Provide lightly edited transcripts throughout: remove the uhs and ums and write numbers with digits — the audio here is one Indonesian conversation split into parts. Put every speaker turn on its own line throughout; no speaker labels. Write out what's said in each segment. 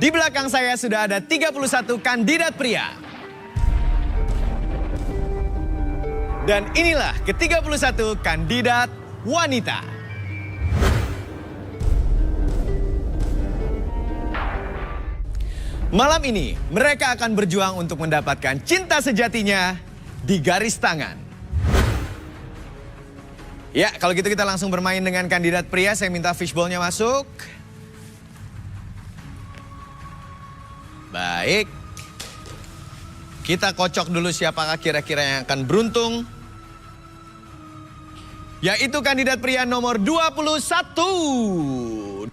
Di belakang saya sudah ada 31 kandidat pria. Dan inilah ke-31 kandidat wanita. Malam ini mereka akan berjuang untuk mendapatkan cinta sejatinya di garis tangan. Ya, kalau gitu kita langsung bermain dengan kandidat pria. Saya minta fishball-nya masuk. Baik. Kita kocok dulu siapakah kira-kira yang akan beruntung. Yaitu kandidat pria nomor 21.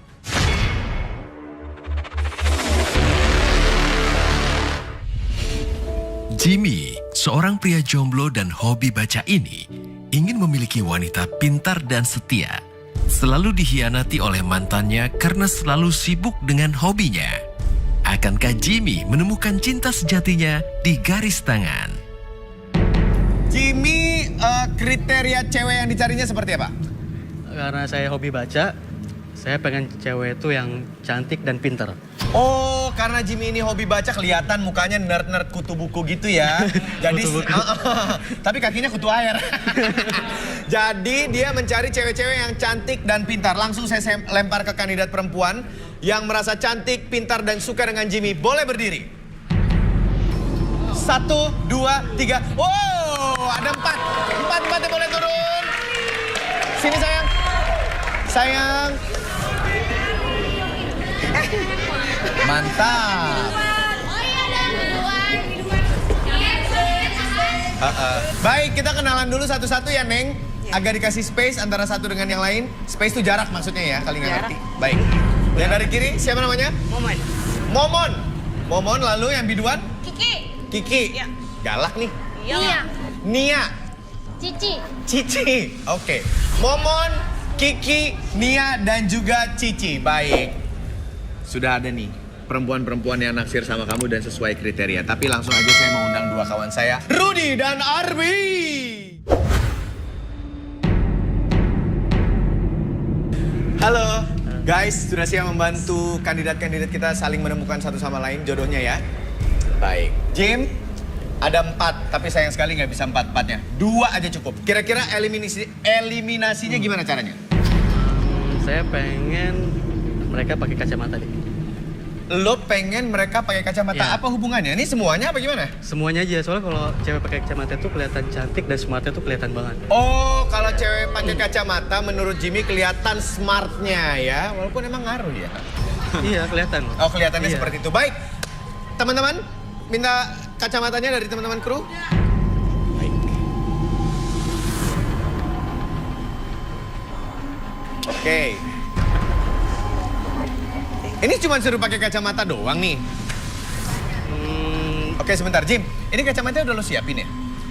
Jimmy, seorang pria jomblo dan hobi baca ini, ingin memiliki wanita pintar dan setia. Selalu dikhianati oleh mantannya karena selalu sibuk dengan hobinya. Akankah Jimmy menemukan cinta sejatinya di garis tangan?
Jimmy, kriteria cewek yang dicarinya seperti apa?
Karena saya hobi baca, saya pengen cewek itu yang cantik dan pintar.
Oh, karena Jimmy ini hobi baca, kelihatan mukanya nerd-nerd kutu buku gitu ya. Jadi, tapi kakinya kutu air. Jadi dia mencari cewek-cewek yang cantik dan pintar. Langsung saya lempar ke kandidat perempuan yang merasa cantik, pintar, dan suka dengan Jimmy. Boleh berdiri. 1, 2, 3. Wow, ada 4. 4 yang boleh turun. Sini sayang. Sayang. Mantap. Baik, kita kenalan dulu satu-satu ya, Neng. Agak dikasih space antara satu dengan yang lain. Space itu jarak maksudnya ya, kali nggak ngerti. Baik. Yang dari kiri, siapa namanya?
Momon.
Momon. Momon, lalu yang biduan?
Kiki.
Kiki.
Ya.
Galak nih.
Nia.
Nia.
Cici.
Cici. Oke. Momon, Kiki, Nia, dan juga Cici. Baik. Sudah ada nih perempuan-perempuan yang naksir sama kamu dan sesuai kriteria. Tapi langsung aja saya mau undang dua kawan saya, Rudy dan Arby. Halo, guys, sudah siap membantu kandidat-kandidat kita saling menemukan satu sama lain jodohnya ya? Baik. Jim, ada 4, tapi sayang sekali nggak bisa 4-4-nya. 2 aja cukup. Kira-kira eliminasinya gimana caranya?
Saya pengen mereka pakai kacamata deh.
Lo pengen mereka pakai kacamata,
Iya.
apa hubungannya? Ini semuanya apa gimana?
Semuanya aja, soalnya kalau cewek pakai kacamata itu kelihatan cantik dan smartnya tuh kelihatan banget.
Oh, kalau cewek pakai kacamata menurut Jimmy kelihatan smartnya ya, walaupun emang ngaruh ya.
Iya, kelihatan.
Oh, kelihatannya
Iya.
seperti itu. Baik, teman-teman, minta kacamatanya dari teman-teman kru. Baik. Oke. Ini cuma suruh pakai kacamata doang nih. Oke, sebentar, Jim. Ini kacamata udah lo siapin ya?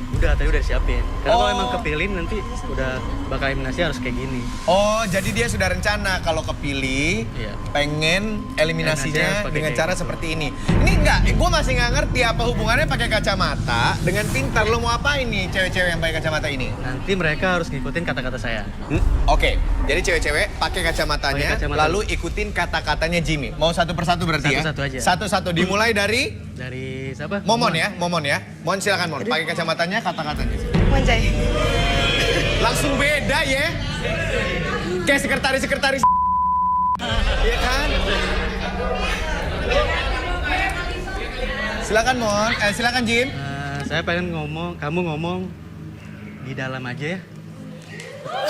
Udah, tadi udah disiapin. Karena
Oh.
kalau emang kepilih nanti udah bakal eliminasi harus kayak gini.
Oh, jadi dia sudah rencana kalau kepilih,
Iya.
pengen
Eliminasinya
eliminasinya
pakai
dengan
kayak
cara
gitu.
seperti ini. Ini enggak, gue masih nggak ngerti apa hubungannya pakai kacamata dengan pintar. Lo mau apa ini cewek-cewek yang pakai kacamata ini?
Nanti mereka harus ngikutin kata-kata saya.
Oke, jadi cewek-cewek pakai kacamatanya,
Pakai kacamata.
lalu ikutin kata-katanya Jimmy. Mau satu persatu berarti ya?
Satu-satu aja.
Satu-satu, dimulai dari
Dari siapa?
Momon ya, Momon ya. Mon, silakan Mon, pakai kacamatanya, kata-katanya.
Manjai.
Langsung beda ya. Kayak sekretaris-sekretaris. Iya kan? Silakan Mon, silakan Jim.
Saya pengen kamu ngomong di dalam aja ya.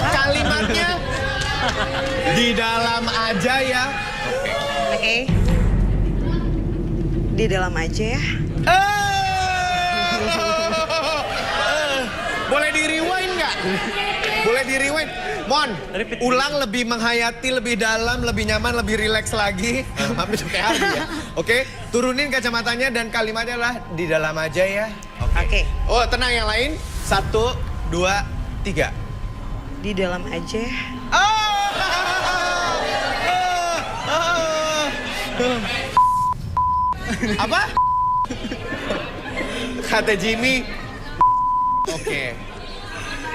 Kalimatnya di dalam aja ya.
Oke. Di dalam aja ya.
Boleh di rewind nggak? Boleh di rewind. Mon, ulang lebih menghayati, lebih dalam, lebih nyaman, lebih rileks lagi. Hampir kayak Ardi ya. Oke, turunin kacamatanya dan kalimatnya lah di dalam aja ya.
Oke.
Oh, tenang yang lain. 1, 2, 3.
Di dalam aja ya.
Apa? Kata Jimmy. Oke.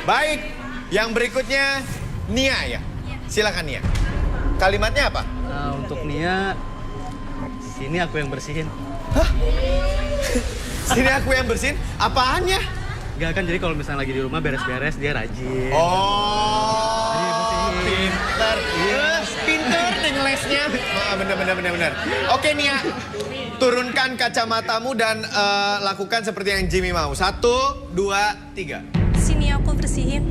Baik, yang berikutnya Nia ya. Silakan Nia. Kalimatnya apa?
Untuk Nia, Sini aku yang bersihin.
Sini aku yang bersihin. Apaannya?
Gak kan, jadi kalau misalnya lagi di rumah beres-beres dia rajin.
Oh,
Jadi bersihin.
pinter. Pinter deh ngelesnya. Bener. Oke Nia, turunkan kacamatamu dan lakukan seperti yang Jimmy mau. 1, 2, 3.
Sini aku bersihin.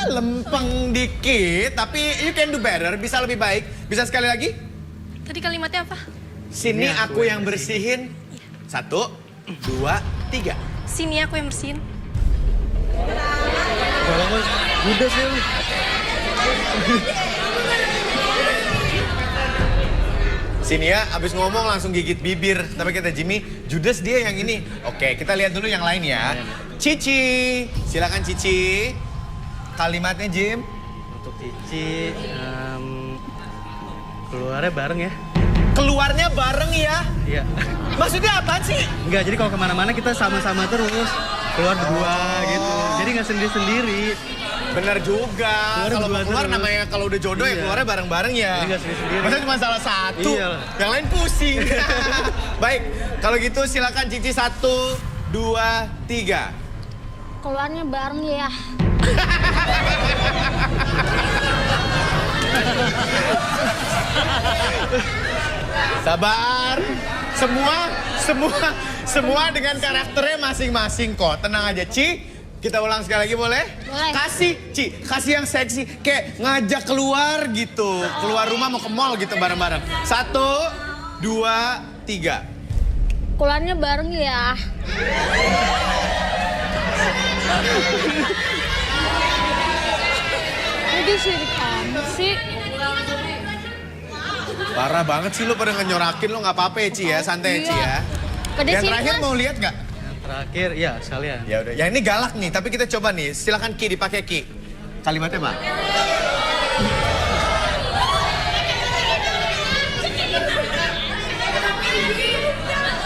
Lempeng dikit, tapi you can do better. Bisa lebih baik. Bisa sekali lagi?
Tadi kalimatnya apa?
Sini aku yang bersihin. 1, 2, 3.
Sini aku yang bersihin.
Kalau kok judes ya lu.
Sini ya, abis ngomong langsung gigit bibir. Tapi kata Jimmy, judes dia yang ini. Oke, kita lihat dulu yang lain ya. Cici, silakan Cici. Kalimatnya Jim.
Untuk Cici, keluarnya bareng ya.
Keluarnya bareng ya.
Iya.
Maksudnya apa sih?
Enggak, jadi kalau kemana-mana kita sama-sama terus. Keluar berdua gitu. Jadi nggak sendiri-sendiri.
Bener juga.
Keluar
Kalau mau
berdua
keluar
terus.
namanya kalau udah jodoh ya
Iya.
keluarnya bareng-bareng ya.
Jadi nggak sendiri-sendiri.
Masa cuma salah satu,
Iya.
yang lain pusing. Baik, kalau gitu silakan Cici 1, 2, 3.
Keluarnya bareng ya.
Sabar. Semua dengan karakternya masing-masing kok. Tenang aja, Ci. Kita ulang sekali lagi boleh?
Boleh.
Kasih yang seksi. Kayak ngajak keluar gitu. Keluar rumah mau ke mall gitu bareng-bareng. 1, 2, 3.
Keluarnya bareng ya. Udah sih kamu sih.
Parah banget sih lu pada ngenyorakin lu, nggak apa-apa ya Ci ya, santai ya Ci ya.
Pada
Yang
sini,
terakhir
Mas.
mau lihat nggak?
Yang terakhir, ya sekalian.
Ya udah, yang ini galak nih, tapi kita coba nih. Silakan Ki, dipakai Ki. Kalimatnya apa?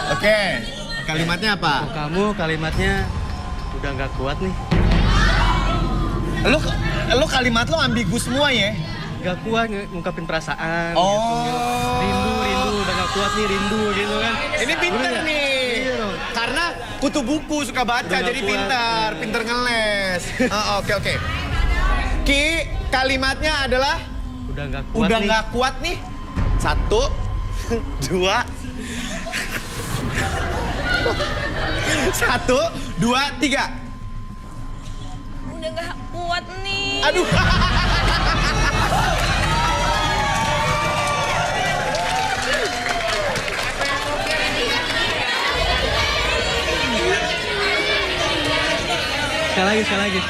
Oke, kalimatnya apa?
Kamu kalimatnya udah nggak kuat nih.
Lu kalimat lu ambigu semua ya?
Nggak kuat ngungkapin perasaan
Oh.
gitu. Rindu, udah nggak kuat nih rindu gitu kan.
Ini pinter
Udah,
nih.
iya dong.
Karena kutu buku suka baca,
Udah nggak
jadi
kuat.
pinter ngeles. Oke. Ki, kalimatnya adalah
Udah nggak kuat
udah
nih.
nggak kuat nih. 1, 2, 1, 2, 3.
Udah gak kuat nih.
Aduh.
Sekali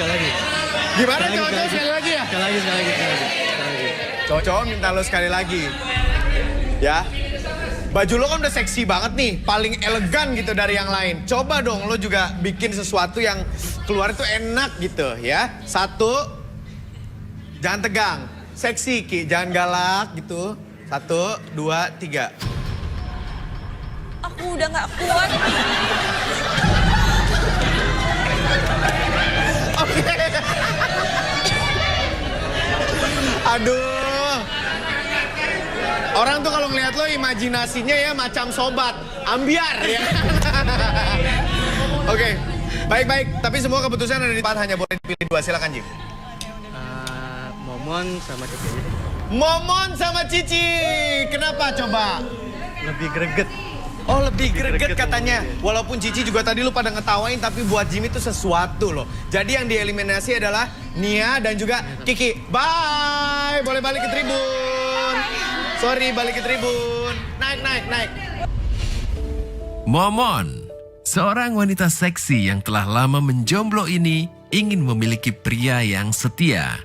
lagi.
Gimana
Sekali
cowok-cowok
lagi.
sekali lagi ya?
Sekali lagi.
Cowok-cowok minta lo sekali lagi. Ya. Baju lo kan udah seksi banget nih, paling elegan gitu dari yang lain. Coba dong lo juga bikin sesuatu yang keluar itu enak gitu ya. 1, jangan tegang. Seksi Ki, jangan galak gitu. 1, 2, 3.
Aku udah gak kuat.
Oke. Aduh. Orang tuh kalau ngeliat lo imajinasinya ya macam sobat, ambiar ya. Oke, baik. Tapi semua keputusan ada di tempat, hanya boleh dipilih 2. Silakan Jim.
Momon sama Cici aja deh.
Momon sama Cici. Kenapa coba?
Lebih greget.
Oh lebih greget
Greget
katanya.
ngomongnya.
Walaupun Cici juga tadi lu pada ngetawain, tapi buat Jimmy itu sesuatu loh. Jadi yang dieliminasi adalah Nia dan juga Kiki. Bye. Boleh balik ke tribun. Sorry, balik ke tribun. Naik.
Momon, seorang wanita seksi yang telah lama menjomblo ini ingin memiliki pria yang setia.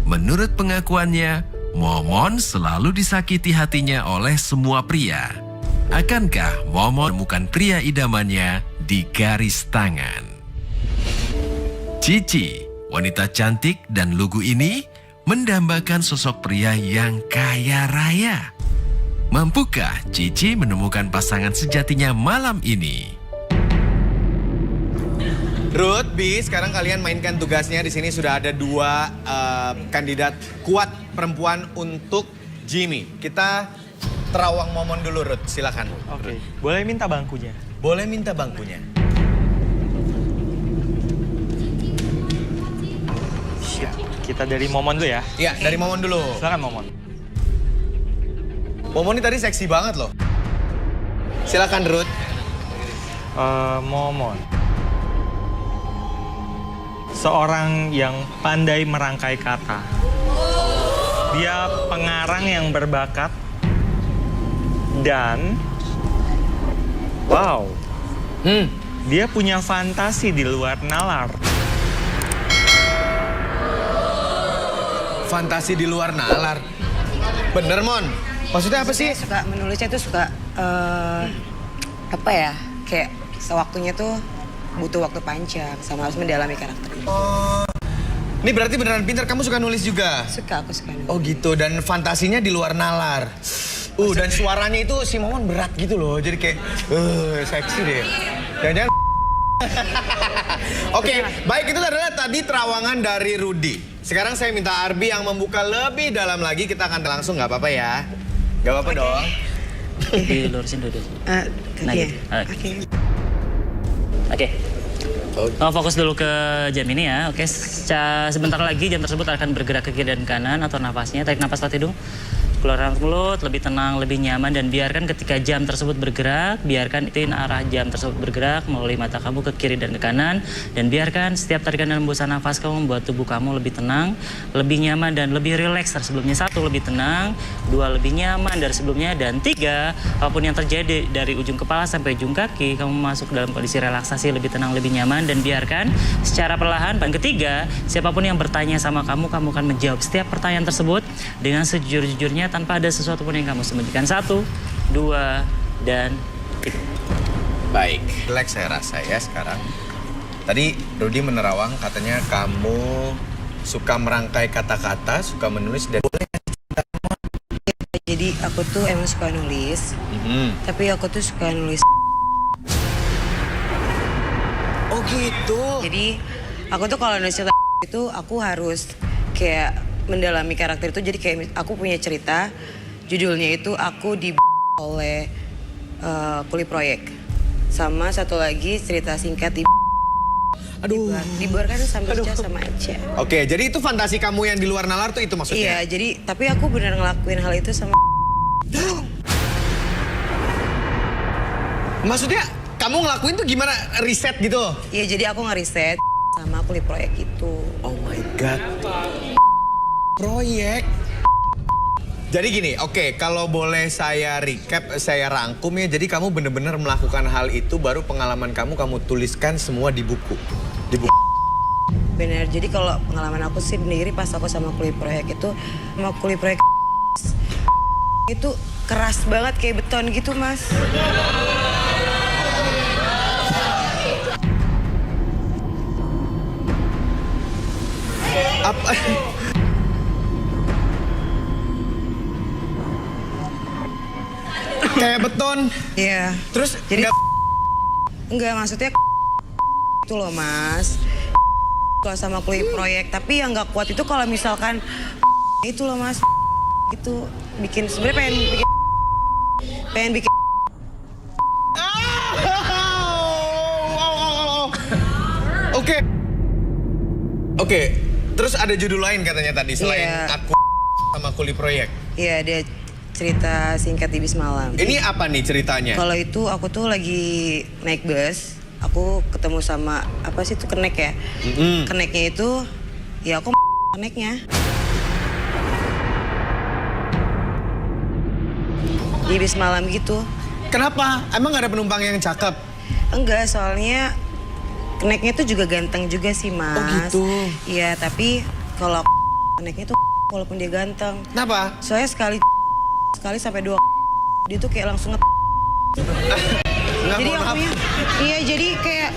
Menurut pengakuannya, Momon selalu disakiti hatinya oleh semua pria. Akankah Momon menemukan pria idamannya di garis tangan? Cici, wanita cantik dan lugu ini mendambakan sosok pria yang kaya raya. Mampukah Cici menemukan pasangan sejatinya malam ini?
Ruth, B, sekarang kalian mainkan tugasnya. Di sini sudah ada 2 kandidat kuat perempuan untuk Jimmy. Kita terawang momon dulu, Ruth. Silakan.
Oke, boleh minta bangkunya?
Boleh minta bangkunya.
Siap. Kita dari Momon dulu ya.
Iya, dari momon dulu.
Silakan Momon.
Momon ini tadi seksi banget loh. Silakan, Ruth.
Momon. Seorang yang pandai merangkai kata. Dia pengarang yang berbakat. Dan, wow, dia punya fantasi di luar nalar.
Fantasi di luar nalar. Bener, Mon? Maksudnya apa sih?
Suka menulisnya tuh suka apa ya? Kayak sewaktunya tuh butuh waktu panjang sama harus mendalami karakter.
Oh, ini berarti beneran pintar. Kamu suka nulis juga?
Aku suka nulis.
Oh gitu, dan fantasinya di luar nalar. Dan suaranya itu si Momon berat gitu loh. Jadi kayak, seksi deh. Jangan-jangan. Oke, baik, itu adalah tadi terawangan dari Rudy. Sekarang saya minta Arbi yang membuka lebih dalam lagi. Kita akan langsung, nggak apa-apa ya? Nggak apa-apa dong.
Dilurusin dulu.
Kaki ya? Kaki.
Oke. Oh, fokus dulu ke jam ini ya. Oke, sebentar lagi jam tersebut akan bergerak ke kiri dan kanan atur nafasnya. Tarik nafas lewat hidung. Keluarkan mulut, lebih tenang, lebih nyaman, dan biarkan ketika jam tersebut bergerak, biarkan itu arah jam tersebut bergerak melalui mata kamu ke kiri dan ke kanan, dan biarkan setiap tarikan dan hembusan nafas kamu membuat tubuh kamu lebih tenang, lebih nyaman, dan lebih rileks dari sebelumnya. 1, lebih tenang, 2, lebih nyaman dari sebelumnya, dan 3, apapun yang terjadi dari ujung kepala sampai ujung kaki, kamu masuk dalam kondisi relaksasi, lebih tenang, lebih nyaman, dan biarkan secara perlahan. Dan ketiga, siapapun yang bertanya sama kamu, kamu akan menjawab setiap pertanyaan tersebut dengan sejujur-jujurnya tanpa ada sesuatu pun yang kamu sembunyikan. 1, 2, dan 3.
Baik, relax saya rasa ya sekarang. Tadi Rudy menerawang katanya kamu suka merangkai kata-kata, suka menulis, dan boleh.
Jadi aku tuh emang suka nulis, tapi aku tuh suka nulis.
Oh gitu.
Jadi aku tuh kalau nulis cerita itu aku harus kayak mendalami karakter itu. Jadi kayak aku punya cerita, judulnya itu aku di oleh Kuli Proyek. Sama satu lagi cerita singkat di dibuarkan sama Aca.
Oke, jadi itu fantasi kamu yang di luar nalar tuh itu maksudnya?
Iya, jadi tapi aku benar ngelakuin hal itu sama.
Maksudnya kamu ngelakuin tuh gimana, riset gitu?
Iya, jadi aku ngeriset sama Kuli Proyek itu.
Oh my god. Proyek. Jadi gini, oke, kalau boleh saya recap, saya rangkum ya. Jadi kamu bener-bener melakukan hal itu, baru pengalaman kamu tuliskan semua di buku. Di buku.
Bener, jadi kalau pengalaman aku sih sendiri pas aku sama Kuli Proyek itu, sama Kuli Proyek itu keras banget kayak beton gitu, Mas.
Apa? Kayak beton.
Iya.
Terus
jadi enggak maksudnya itu loh, Mas. Kalau sama Kuli Proyek, tapi yang nggak kuat itu kalau misalkan itu loh, Mas. Itu bikin sebenarnya pengen bikin.
Oke. Oke. Terus ada judul lain katanya tadi selain aku sama Kuli Proyek.
Iya, dia cerita singkat di bis malam.
Ini apa nih ceritanya?
Kalau itu aku tuh lagi naik bus, aku ketemu sama apa sih itu kenek ya? Keneknya itu ya aku keneknya. Di bis malam gitu.
Kenapa? Emang gak ada penumpang yang cakep?
Enggak, soalnya keneknya tuh juga ganteng juga sih, Mas.
Oh gitu?
Iya, tapi kalau keneknya tuh walaupun dia ganteng.
Kenapa?
Soalnya sekali sampai 2 dia tuh kayak langsung jadi akunya, iya jadi kayak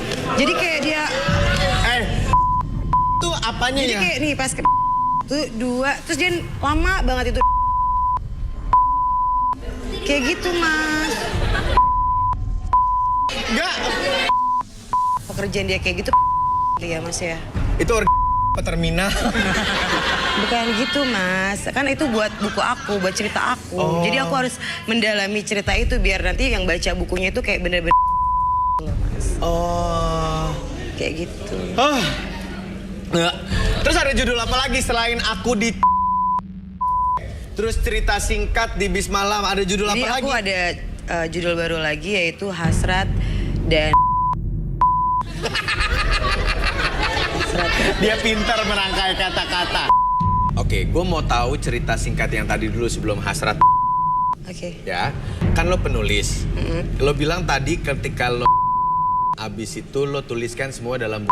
dia
itu apanya
jadi
ya?
kayak nih pas tuh 2 terus dia lama banget itu kayak gitu, Mas.
Enggak.
Pekerjaan dia kayak gitu ya mas ya.
Itu terminal.
Bukan gitu mas, kan itu buat buku aku, buat cerita aku.
Oh.
Jadi aku harus mendalami cerita itu biar nanti yang baca bukunya itu kayak bener-bener mas.
Oh.
Kayak gitu.
Ah. Nggak. Terus ada judul apa lagi selain aku di terus cerita singkat di Bis Malam, ada judul
Jadi
apa
aku
lagi?
ada judul baru lagi yaitu Hasrat dan
Dia pintar merangkai kata-kata. Oke, gue mau tahu cerita singkat yang tadi dulu sebelum Hasrat.
Oke.
Ya, kan lo penulis. Lo bilang tadi ketika lo abis itu lo tuliskan semua dalam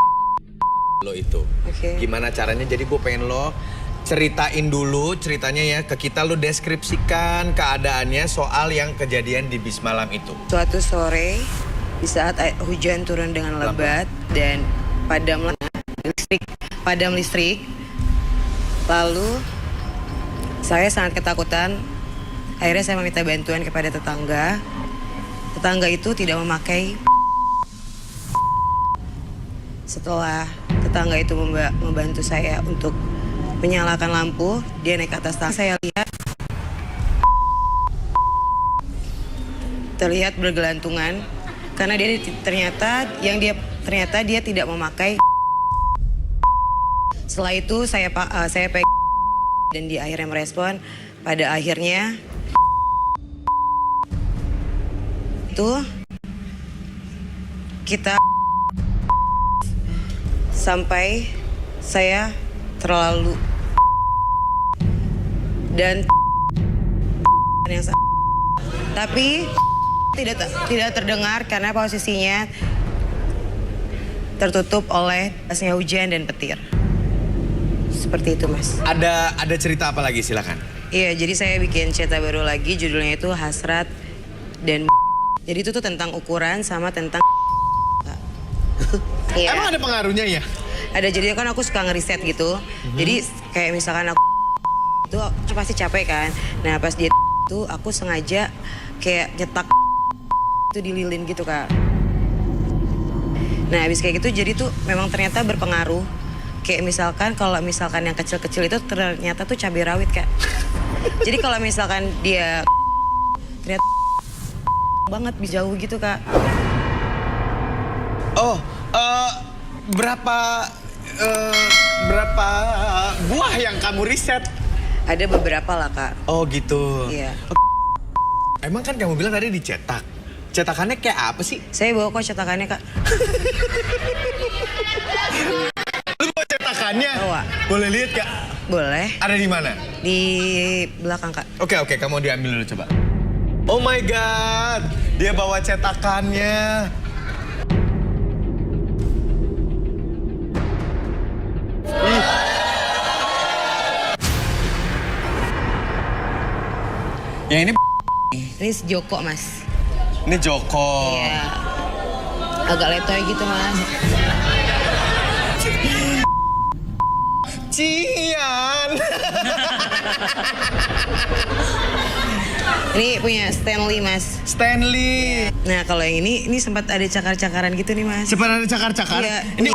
lo itu.
Oke.
Gimana caranya? Jadi gue pengen lo ceritain dulu ceritanya ya ke kita, lo deskripsikan keadaannya soal yang kejadian di Bis Malam itu.
Suatu sore di saat hujan turun dengan lebat dan padam listrik. Lalu saya sangat ketakutan. Akhirnya saya meminta bantuan kepada tetangga. Tetangga itu tidak memakai. Setelah tetangga itu membantu saya untuk menyalakan lampu, dia naik ke atas tangga. Saya lihat terlihat bergelantungan karena ternyata dia tidak memakai. Setelah itu saya pegang dan dia akhirnya merespon. Pada akhirnya itu kita sampai saya terlalu dan yang tapi tidak terdengar karena posisinya tertutup oleh dasnya hujan dan petir. Seperti itu mas.
Ada cerita apa lagi, silakan.
Iya, jadi saya bikin cerita baru lagi, judulnya itu Hasrat dan jadi itu tuh tentang ukuran sama tentang Iya.
Emang ada pengaruhnya ya?
Ada, jadi kan aku suka ngeriset gitu. Jadi kayak misalkan aku itu pasti capek kan. Nah pas dia itu aku sengaja kayak nyetak itu di lilin gitu kak. Nah habis kayak gitu jadi tuh memang ternyata berpengaruh. Kayak misalkan kalau misalkan yang kecil-kecil itu ternyata tuh cabai rawit kak. Jadi kalau misalkan dia ternyata banget jauh gitu kak.
Oh, berapa buah yang kamu riset?
Ada beberapa lah kak.
Oh gitu.
Iya.
Emang kan kamu bilang tadi dicetak. Cetakannya kayak apa sih?
Saya bawa kok cetakannya kak.
Lu bawa cetakannya?
Bawa.
Boleh lihat kak?
Boleh.
Ada di mana?
Di belakang kak.
Oke, kamu diambil dulu coba. Oh my god, dia bawa cetakannya. Ih. Yang ini
Ini si Joko mas.
ini Joko.
Iya. Agak letoy gitu mas.
Cian.
Ini punya Stanley mas.
Stanley.
Nah kalau yang ini sempat ada cakar-cakaran gitu nih mas.
Cepat ada cakar-cakar.
Iya.
Ini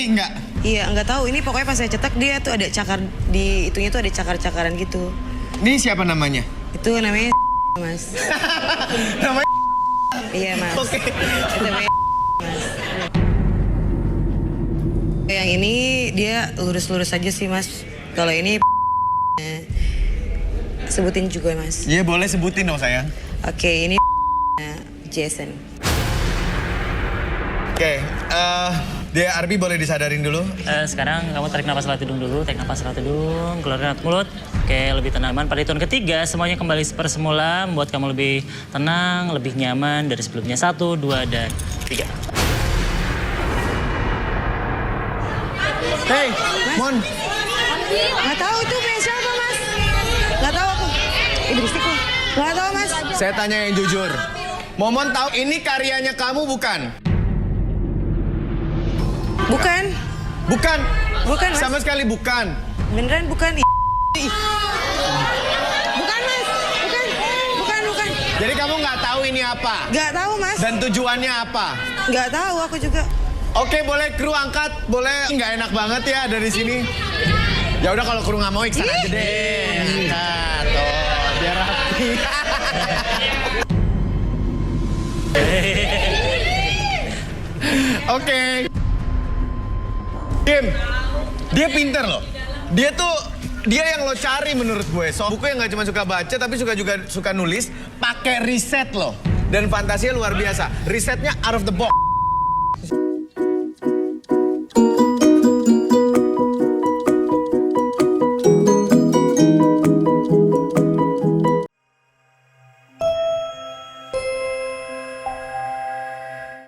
enggak.
Iya nggak tahu. Ini pokoknya pas saya cetak dia tuh ada cakar di itunya tuh ada cakar-cakaran gitu.
Ini siapa namanya?
Itu namanya mas.
Namanya.
Iya mas.
Oke.
Itu namanya mas. Yang ini dia lurus-lurus aja sih mas. Kalau ini sebutin juga mas.
Iya boleh sebutin dong sayang.
Oke ini Jason.
Oke, dia Arbi boleh disadarin dulu.
Sekarang kamu tarik napas lewat hidung dulu, tarik napas lewat hidung, keluarkan lewat mulut. Oke, lebih tenang. Pada hitungan ketiga, semuanya kembali seperti semula, membuat kamu lebih tenang, lebih nyaman dari sebelumnya. 1, 2, dan 3.
Hey, Mon.
Nggak tahu itu punya siapa mas? Nggak tahu aku. Berisik lu. Nggak tahu mas.
Saya tanya yang jujur. Momon tahu ini karyanya kamu bukan?
Bukan.
Bukan.
Bukan mas.
Sama sekali bukan.
Beneran bukan. Bukan mas. Bukan.
Jadi kamu nggak tahu ini apa?
Nggak tahu mas.
Dan tujuannya apa?
Nggak tahu aku juga.
Oke, boleh kru angkat, boleh. Nggak enak banget ya dari sini. Ya udah kalau kru nggak mau Iksan aja deh. Angkat, tuh, biar rapi. Oke. Kim, dia pinter loh. Dia yang lo cari menurut gue. So, buku yang nggak cuma suka baca tapi juga suka nulis, pakai riset loh. Dan fantasinya luar biasa. Risetnya out of the box.